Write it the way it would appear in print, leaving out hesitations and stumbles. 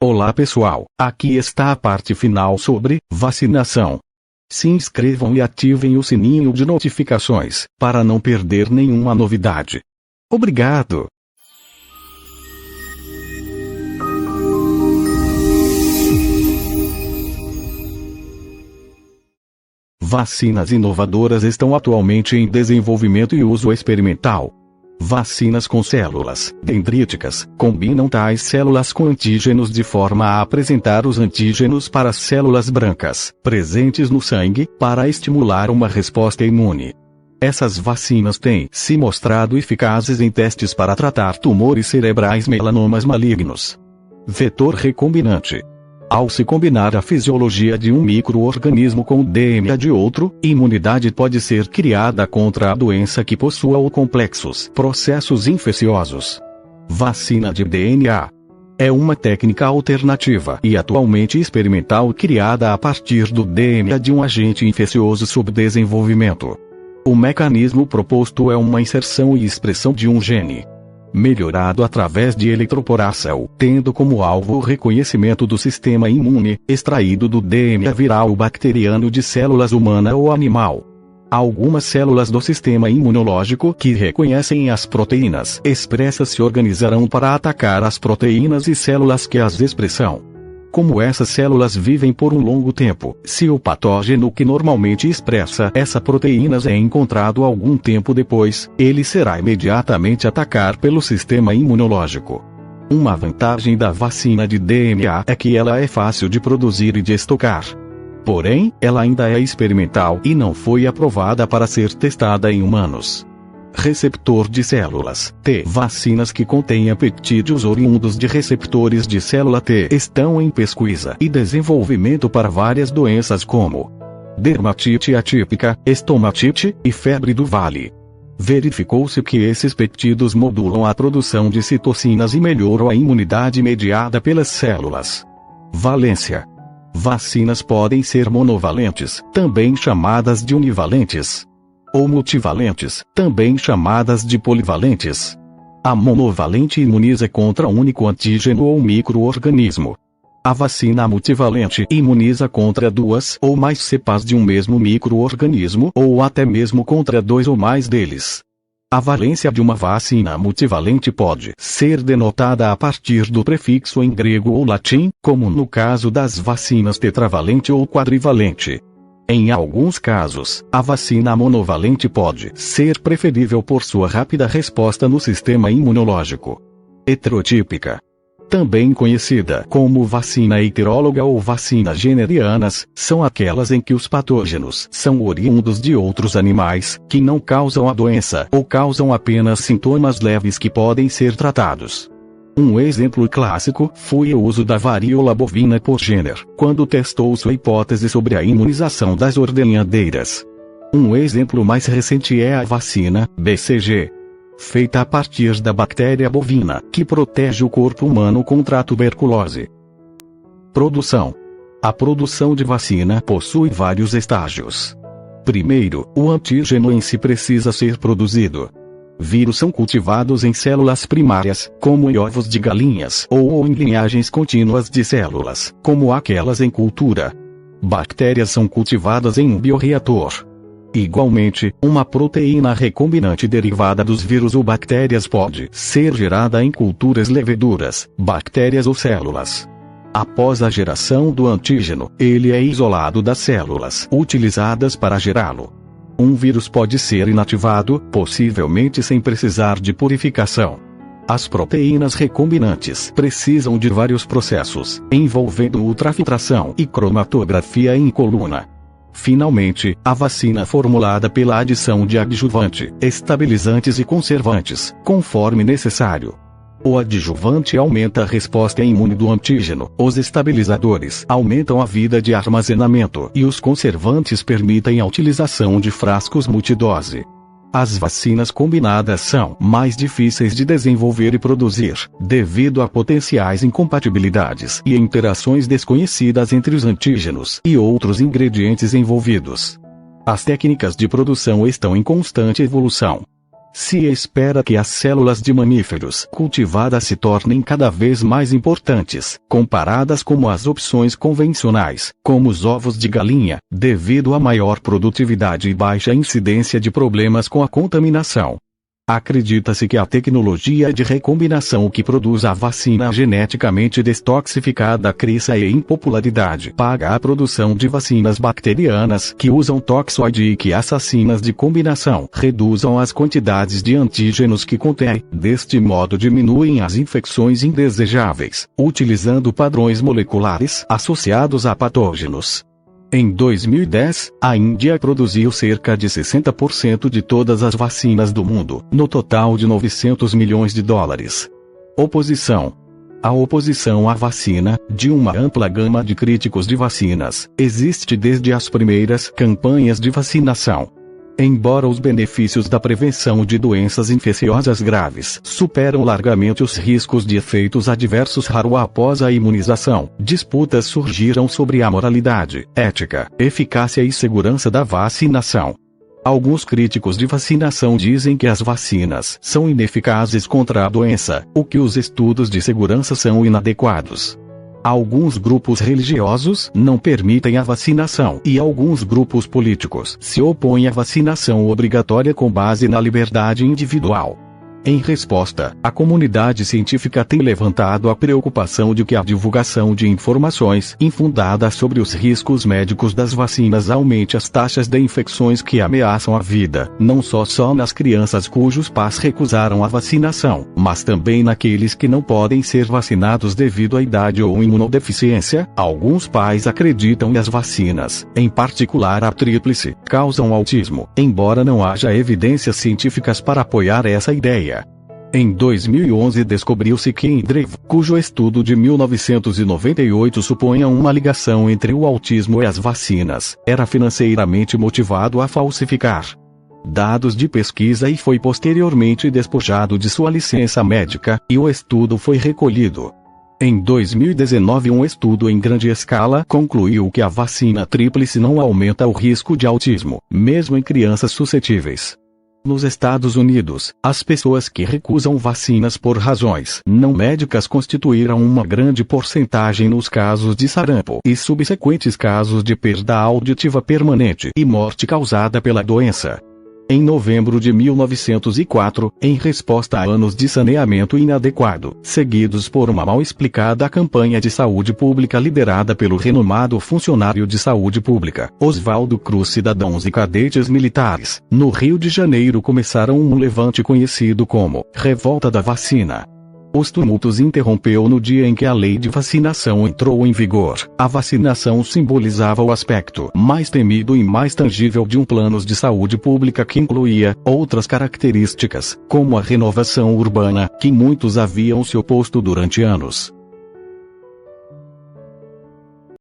Olá pessoal, aqui está a parte final sobre vacinação. Se inscrevam e ativem o sininho de notificações, para não perder nenhuma novidade. Obrigado! Vacinas inovadoras estão atualmente em desenvolvimento e uso experimental. Vacinas com células dendríticas combinam tais células com antígenos de forma a apresentar os antígenos para as células brancas, presentes no sangue, para estimular uma resposta imune. Essas vacinas têm se mostrado eficazes em testes para tratar tumores cerebrais melanomas malignos. Vetor recombinante. Ao se combinar a fisiologia de um micro-organismo com o DNA de outro, imunidade pode ser criada contra a doença que possua ou complexos processos infecciosos. Vacina de DNA. É uma técnica alternativa e atualmente experimental criada a partir do DNA de um agente infeccioso subdesenvolvimento. O mecanismo proposto é uma inserção e expressão de um gene melhorado através de eletroporação, tendo como alvo o reconhecimento do sistema imune, extraído do DNA viral bacteriano de células humana ou animal. Algumas células do sistema imunológico que reconhecem as proteínas expressas se organizarão para atacar as proteínas e células que as expressam. Como essas células vivem por um longo tempo, se o patógeno que normalmente expressa essa proteínas é encontrado algum tempo depois, ele será imediatamente atacado pelo sistema imunológico. Uma vantagem da vacina de DNA é que ela é fácil de produzir e de estocar. Porém, ela ainda é experimental e não foi aprovada para ser testada em humanos. Receptor de células T. Vacinas que contêm peptídeos oriundos de receptores de célula T estão em pesquisa e desenvolvimento para várias doenças como dermatite atípica, estomatite e febre do vale. Verificou-se que esses peptídeos modulam a produção de citocinas e melhoram a imunidade mediada pelas células. Valência. Vacinas podem ser monovalentes, também chamadas de univalentes, ou multivalentes, também chamadas de polivalentes. A monovalente imuniza contra um único antígeno ou micro-organismo. A vacina multivalente imuniza contra duas ou mais cepas de um mesmo micro-organismo ou até mesmo contra dois ou mais deles. A valência de uma vacina multivalente pode ser denotada a partir do prefixo em grego ou latim, como no caso das vacinas tetravalente ou quadrivalente. Em alguns casos, a vacina monovalente pode ser preferível por sua rápida resposta no sistema imunológico. Heterotípica. Também conhecida como vacina heteróloga ou vacinas generianas, são aquelas em que os patógenos são oriundos de outros animais, que não causam a doença ou causam apenas sintomas leves que podem ser tratados. Um exemplo clássico foi o uso da varíola bovina por Jenner, quando testou sua hipótese sobre a imunização das ordenhadeiras. Um exemplo mais recente é a vacina BCG, feita a partir da bactéria bovina, que protege o corpo humano contra a tuberculose. Produção. A produção de vacina possui vários estágios. Primeiro, o antígeno em si precisa ser produzido. Vírus são cultivados em células primárias, como em ovos de galinhas, ou em linhagens contínuas de células, como aquelas em cultura. Bactérias são cultivadas em um bioreator. Igualmente, uma proteína recombinante derivada dos vírus ou bactérias pode ser gerada em culturas leveduras, bactérias ou células. Após a geração do antígeno, ele é isolado das células utilizadas para gerá-lo. Um vírus pode ser inativado, possivelmente sem precisar de purificação. As proteínas recombinantes precisam de vários processos, envolvendo ultrafiltração e cromatografia em coluna. Finalmente, a vacina formulada pela adição de adjuvante, estabilizantes e conservantes, conforme necessário. O adjuvante aumenta a resposta imune do antígeno, os estabilizadores aumentam a vida de armazenamento e os conservantes permitem a utilização de frascos multidose. As vacinas combinadas são mais difíceis de desenvolver e produzir, devido a potenciais incompatibilidades e interações desconhecidas entre os antígenos e outros ingredientes envolvidos. As técnicas de produção estão em constante evolução. Se espera que as células de mamíferos cultivadas se tornem cada vez mais importantes, comparadas com as opções convencionais, como os ovos de galinha, devido à maior produtividade e baixa incidência de problemas com a contaminação. Acredita-se que a tecnologia de recombinação que produz a vacina geneticamente detoxificada cresça em popularidade. Paga a produção de vacinas bacterianas que usam toxoide e que assassinas de combinação reduzam as quantidades de antígenos que contém. Deste modo diminuem as infecções indesejáveis, utilizando padrões moleculares associados a patógenos. Em 2010, a Índia produziu cerca de 60% de todas as vacinas do mundo, no total de 900 milhões de dólares. Oposição. A oposição à vacina, de uma ampla gama de críticos de vacinas, existe desde as primeiras campanhas de vacinação. Embora os benefícios da prevenção de doenças infecciosas graves superam largamente os riscos de efeitos adversos raros após a imunização, disputas surgiram sobre a moralidade, ética, eficácia e segurança da vacinação. Alguns críticos de vacinação dizem que as vacinas são ineficazes contra a doença, o que os estudos de segurança são inadequados. Alguns grupos religiosos não permitem a vacinação e alguns grupos políticos se opõem à vacinação obrigatória com base na liberdade individual. Em resposta, a comunidade científica tem levantado a preocupação de que a divulgação de informações infundadas sobre os riscos médicos das vacinas aumente as taxas de infecções que ameaçam a vida, não só nas crianças cujos pais recusaram a vacinação, mas também naqueles que não podem ser vacinados devido à idade ou imunodeficiência. Alguns pais acreditam que as vacinas, em particular a tríplice, causam autismo, embora não haja evidências científicas para apoiar essa ideia. Em 2011 descobriu-se que Andreev, cujo estudo de 1998 supunha uma ligação entre o autismo e as vacinas, era financeiramente motivado a falsificar dados de pesquisa e foi posteriormente despojado de sua licença médica, e o estudo foi recolhido. Em 2019 um estudo em grande escala concluiu que a vacina tríplice não aumenta o risco de autismo, mesmo em crianças suscetíveis. Nos Estados Unidos, as pessoas que recusam vacinas por razões não médicas constituíram uma grande porcentagem nos casos de sarampo e subsequentes casos de perda auditiva permanente e morte causada pela doença. Em novembro de 1904, em resposta a anos de saneamento inadequado, seguidos por uma mal explicada campanha de saúde pública liderada pelo renomado funcionário de saúde pública, Oswaldo Cruz, cidadãos e cadetes militares, no Rio de Janeiro começaram um levante conhecido como Revolta da Vacina. Os tumultos interrompeu no dia em que a lei de vacinação entrou em vigor. A vacinação simbolizava o aspecto mais temido e mais tangível de um plano de saúde pública que incluía outras características, como a renovação urbana, que muitos haviam se oposto durante anos.